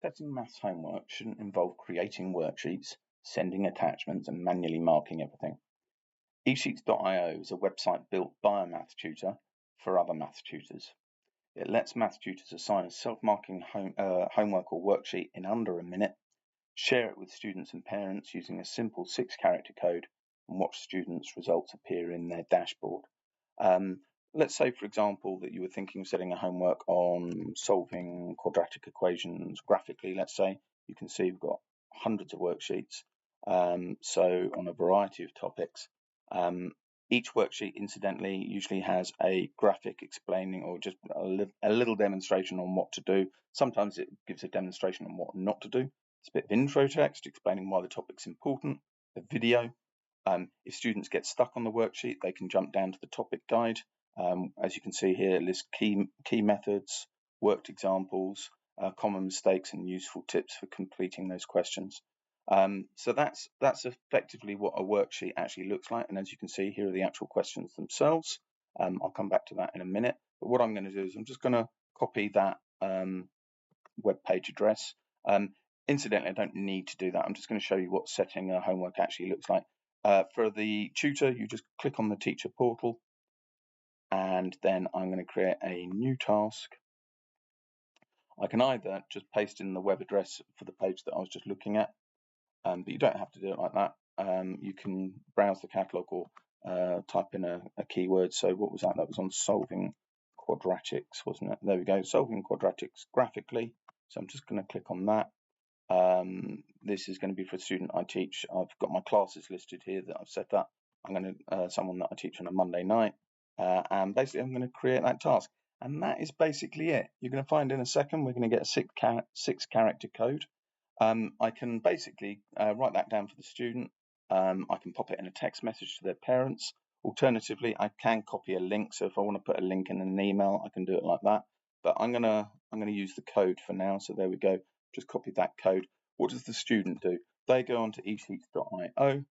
Setting maths homework shouldn't involve creating worksheets, sending attachments, and manually marking everything. eSheets.io is a website built by a maths tutor for other maths tutors. It lets maths tutors assign a self-marking homework or worksheet in under a minute, share it with students and parents using a simple 6-character code, and watch students' results appear in their dashboard. Let's say, for example, that you were thinking of setting a homework on solving quadratic equations graphically. Let's say you can see we've got hundreds of worksheets, so on a variety of topics. Each worksheet, incidentally, usually has a graphic explaining or just a little demonstration on what to do. Sometimes it gives a demonstration on what not to do. It's a bit of intro text explaining why the topic's important, a video. If students get stuck on the worksheet, they can jump down to the topic guide. As you can see here, it lists key methods, worked examples, common mistakes, and useful tips for completing those questions. So that's effectively what a worksheet actually looks like. And as you can see, here are the actual questions themselves. I'll come back to that in a minute. But what I'm going to do is I'm just going to copy that web page address. Incidentally, I don't need to do that. I'm just going to show you what setting a homework actually looks like. For the tutor, you just click on the teacher portal, and then I'm going to create a new task. I can either just paste in the web address for the page that I was just looking at, but you don't have to do it like that. You can browse the catalogue or type in a keyword. So what was that? That was on solving quadratics, wasn't it? There we go, solving quadratics graphically. So I'm just going to click on that. This is going to be for a student I teach. I've got my classes listed here that I've set up. I'm going to someone that I teach on a Monday night, and basically I'm going to create that task. And that is basically it. You're going to find in a second we're going to get a 6-character code. I can basically write that down for the student. I can pop it in a text message to their parents. Alternatively, I can copy a link. So if I want to put a link in an email, I can do it like that. But I'm gonna use the code for now. So there we go. Just copy that code. What does the student do? They go onto eSheets.io.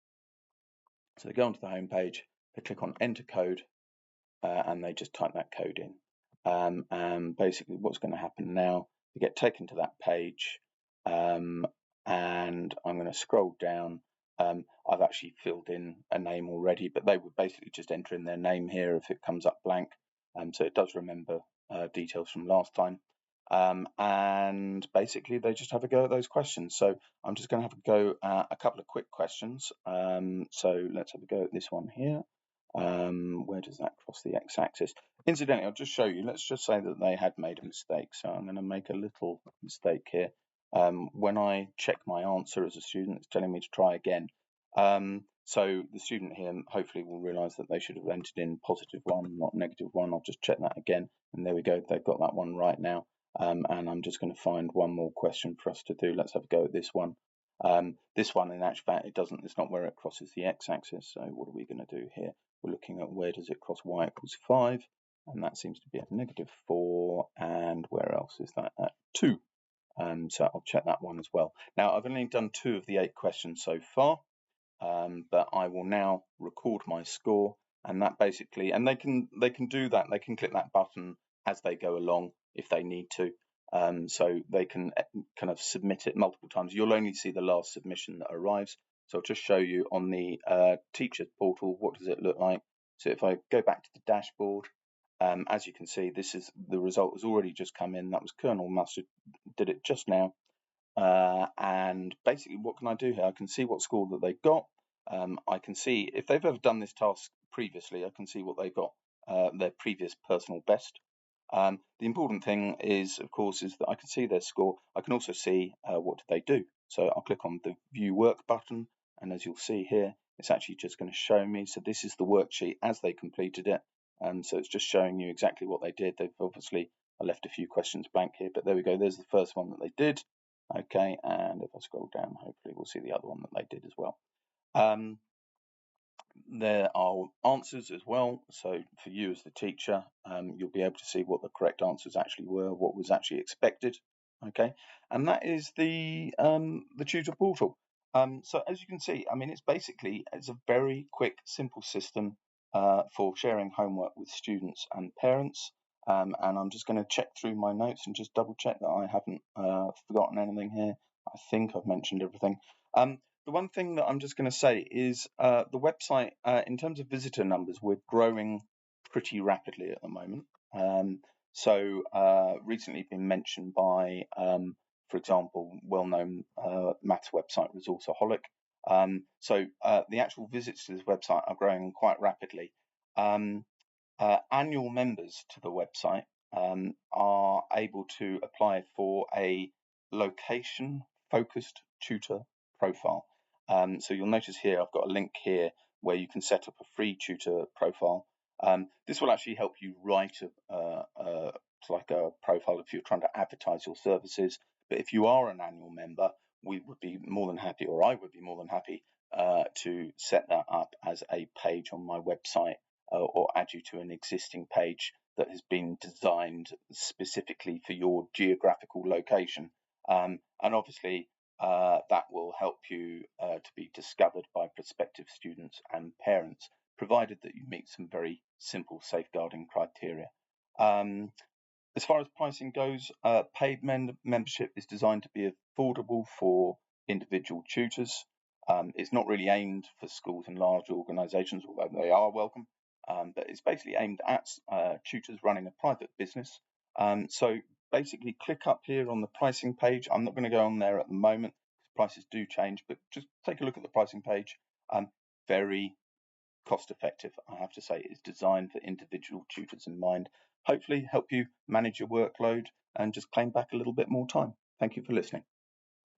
So they go onto the home page. They click on Enter Code, and they just type that code in. And basically, what's going to happen now? They get taken to that page. And I'm going to scroll down. I've actually filled in a name already, but they would basically just enter in their name here if it comes up blank. So it does remember details from last time. And basically they just have a go at those questions. So I'm just going to have a go at a couple of quick questions. So let's have a go at this one here. Where does that cross the x-axis? Incidentally, I'll just show you. Let's just say that they had made a mistake. So I'm going to make a little mistake here. When I check my answer as a student, it's telling me to try again. So the student here hopefully will realise that they should have entered in +1, not -1. I'll just check that again. And there we go. They've got that one right now. And I'm just going to find one more question for us to do. Let's have a go at this one. This one, in actual fact, it's not where it crosses the x-axis. So what are we going to do here? We're looking at where does it cross y equals 5, and that seems to be at -4. And where else is that? At 2. So I'll check that one as well. Now, I've only done 2 of the 8 questions so far, but I will now record my score, and that basically, and they can do that. They can click that button as they go along if they need to. So they can kind of submit it multiple times. You'll only see the last submission that arrives. So I'll just show you on the teacher portal, what does it look like? So if I go back to the dashboard, as you can see, this is the result has already just come in. That was Colonel Mustard, did it just now. And basically, what can I do here? I can see what score that they've got. I can see if they've ever done this task previously, I can see what they've got, their previous personal best. The important thing is, of course, is that I can see their score. I can also see what did they do. So I'll click on the View Work button, and as you'll see here, it's actually just going to show me. So this is the worksheet as they completed it. So it's just showing you exactly what they did. They've obviously, I left a few questions blank here, but there we go. There's the first one that they did. Okay, and if I scroll down, hopefully we'll see the other one that they did as well. There are answers as well. So for you as the teacher, you'll be able to see what the correct answers actually were, what was actually expected. Okay, and that is the tutor portal. So as you can see, I mean, it's a very quick, simple system for sharing homework with students and parents. and I'm just going to check through my notes and just double check that I haven't forgotten anything here. I think I've mentioned everything. The one thing that I'm just going to say is the website, in terms of visitor numbers, we're growing pretty rapidly at the moment. So recently been mentioned by, for example, well-known maths website Resourceaholic. So the actual visits to this website are growing quite rapidly. Annual members to the website are able to apply for a location-focused tutor profile. So you'll notice here I've got a link here where you can set up a free tutor profile. This will actually help you write like a profile if you're trying to advertise your services. But if you are an annual member, we would be more than happy, or I would be more than happy, to set that up as a page on my website, or add you to an existing page that has been designed specifically for your geographical location. And obviously, that will help you to be discovered by prospective students and parents, provided that you meet some very simple safeguarding criteria. As far as pricing goes, paid membership is designed to be affordable for individual tutors. It's not really aimed for schools and large organisations, although they are welcome. But it's basically aimed at tutors running a private business. So basically, click up here on the pricing page. I'm not going to go on there at the moment because prices do change, but just take a look at the pricing page. Very cost effective, I have to say. It's designed for individual tutors in mind. Hopefully help you manage your workload and just claim back a little bit more time. Thank you for listening.